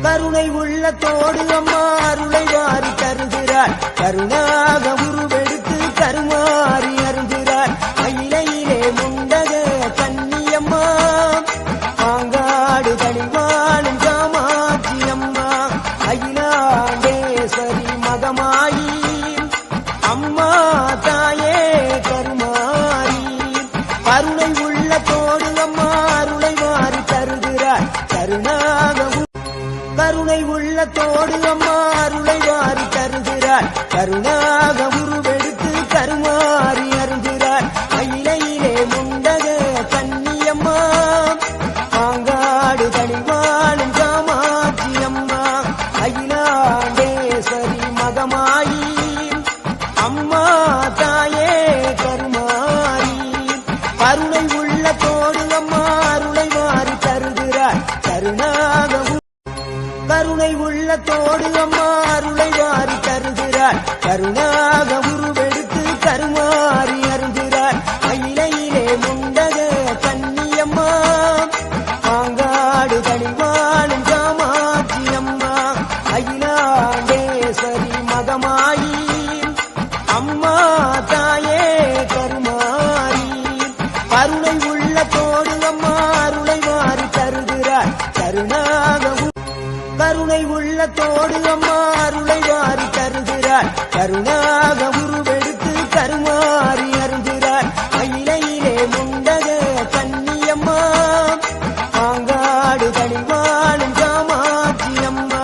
கருணை உள்ளத்தோடு அம்மா அருளை வாரி தருகிறாள். கருணாக உருவெடுத்து கருமாறி அருகிறாள். அயிலையிலே முண்டக கன்னியம்மா மாங்காடு தனிவாளும் காமாட்சி அம்மா அகிலாண்டேஸ்வரி மகமாயி அம்மா தாயே கருமாரி கருணை உள்ளத்தோடு அம்மா அருளை வாரி தருகிறாள். கருணாக கருணை உள்ளத்தோடு அம்மா அருளை வாரி தருகிறாள். கருணாக உருவெடுத்து கருமாறி அருகிறாள். அயிலையிலே முண்டக கன்னியம்மா மாங்காடு தனிவாளும் காமாட்சி அம்மா அகிலாண்டேஸ்வரி மகமாயி அம்மா தாயே கருமாரி கருணை உள்ளத்தோடு அம்மா அருளை வாரி தருகிறாள். கருணாக கருணை உள்ளத்தோடு அம்மா அருளை வாரி தருகிறாள். கருணாக உருவெடுத்து கருமாறி அருகிறாள். அயிலையிலே முண்டக கன்னியம்மா மாங்காடு தனிவாளும் காமாட்சி அம்மா அகிலாண்டேஸ்வரி மகமாயி அம்மா தாயே கருமாரி கருணை உள்ளத்தோடு அம்மா அருளை வாரி தருகிறாள். கருணாக கருணை உள்ளத்தோடு அம்மா அருளை வாரி தருகிறாள். கருணாக உருவெடுத்து கருமாறி அருகிறாள். அயிலையிலே முண்டக கன்னியம்மா மாங்காடு தனிவாளும் காமாட்சி அம்மா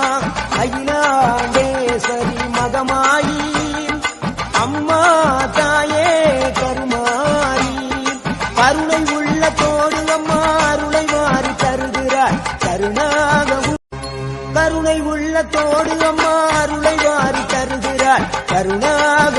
அகிலாண்டேஸ்வரி மகமாயி அம்மா தாயே கருமாரி கருணை உள்ளத்தோடு அம்மா அருளை வாரி தருகிறாள். கருணாக கருணை உள்ளத்தோடு அம்மா அருளை வாரி தருகிறாள். கருணாக